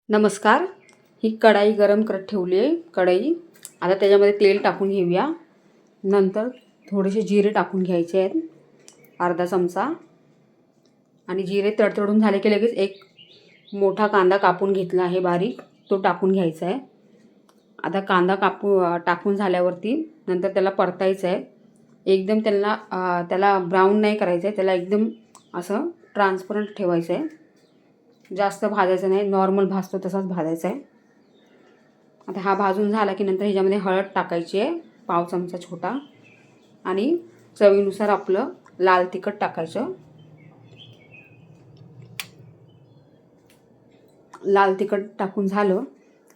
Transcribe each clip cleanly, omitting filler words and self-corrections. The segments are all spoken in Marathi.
नमस्कार. ही कढाई गरम करत ठेवली आहे. कढई आता त्याच्यामध्ये तेल टाकून घेऊया. नंतर थोडेसे जिरे टाकून घ्यायचे आहेत, अर्धा चमचा. आणि जिरे तडतडून झाले की लगेच एक मोठा कांदा कापून घेतला आहे बारीक, तो टाकून घ्यायचा आहे. आता कांदा टाकून झाल्यावरती नंतर त्याला परतायचं आहे. एकदम त्याला ब्राऊन नाही करायचं आहे, त्याला एकदम असं ट्रान्सपरंट ठेवायचं आहे. जास्त भाजायचं नाही, नॉर्मल भाजतो तसाच भाजायचा आहे. आता हा भाजून झाला की नंतर ह्याच्यामध्ये हळद टाकायची आहे, पाव चमचा छोटा. आणि चवीनुसार आपलं लाल तिखट टाकायचं. लाल तिखट टाकून झालं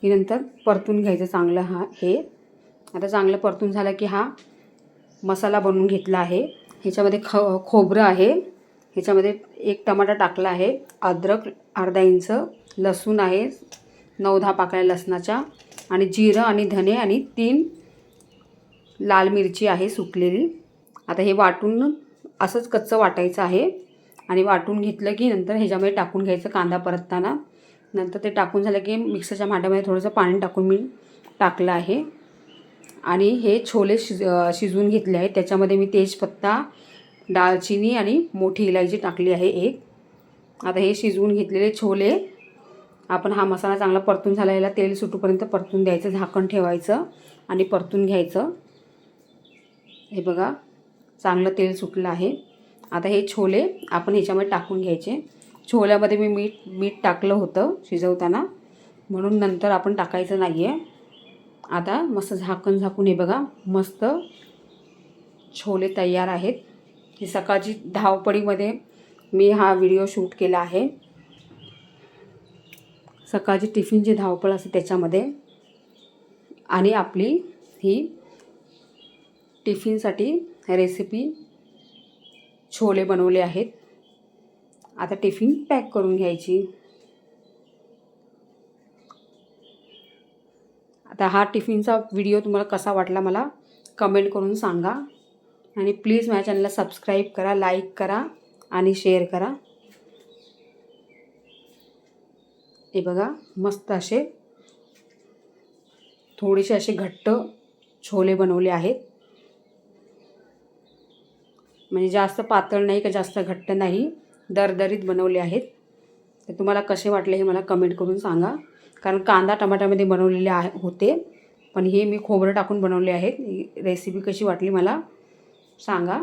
की नंतर परतून घ्यायचं चांगलं. हे आता चांगलं परतून झालं की हा मसाला बनवून घेतला आहे. ह्याच्यामध्ये खोबरं आहे, ह्याच्यामध्ये एक टमाटा टाकला आहे, अद्रक अर्धा इंच, लसूण आहे 9-10 पाकळ्या लसणाच्या, आणि जिरं आणि धने आणि 3 लाल मिरची आहे सुकलेली. आता हे वाटून असंच कच्चं वाटायचं आहे. आणि वाटून घेतलं की नंतर ह्याच्यामध्ये टाकून घ्यायचं कांदा परतताना. नंतर ते टाकून झालं की मिक्सरच्या भांड्यामध्ये थोडंसं पाणी टाकून मी टाकलं आहे. आणि हे छोले शिजवून घेतले आहेत. त्याच्यामध्ये मी तेजपत्ता, दालचिनी आणि मोठी इलायची टाकली आहे एक. आता हे शिजवून घेतलेले छोले आपण हा मसाला चांगला परतून झाला, याला तेल सुटूपर्यंत परतून द्यायचं, झाकण ठेवायचं आणि परतून घ्यायचं. हे बघा चांगलं तेल सुटलं आहे. आता हे छोले आपण ह्याच्यामध्ये टाकून घ्यायचे. छोल्यामध्ये मी मीठ टाकलं होतं शिजवताना, म्हणून नंतर आपण टाकायचं नाही आहे. आता मस्त झाकून हे बघा मस्त छोले तयार आहेत. ही सकाळची धावपळीमध्ये मी हा व्हिडिओ शूट केला आहे. सकाळची टिफिनची धावपळ असते त्याच्यामध्ये. आणि आपली ही टिफिनसाठी रेसिपी छोले बनवले आहेत. आता टिफिन पॅक करून घ्यायची. आता हा टिफिनचा व्हिडिओ तुम्हाला कसा वाटला मला कमेंट करून सांगा. आणि प्लीज माझ्या चॅनलला सबस्क्राईब करा, लाईक करा आणि शेअर करा. हे बघा मस्त असे थोडेसे असे घट्ट छोले बनवले आहेत. म्हणजे जास्त पातळ नाही का जास्त घट्ट नाही, दरदरीत बनवले आहेत. तर तुम्हाला कसे वाटले हे मला कमेंट करून सांगा. कारण कांदा टमाट्यामध्ये बनवलेले होते, पण हे मी खोबरं टाकून बनवले आहेत. रेसिपी कशी वाटली मला सांगा.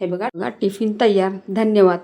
हे बघा टिफिन तयार. धन्यवाद.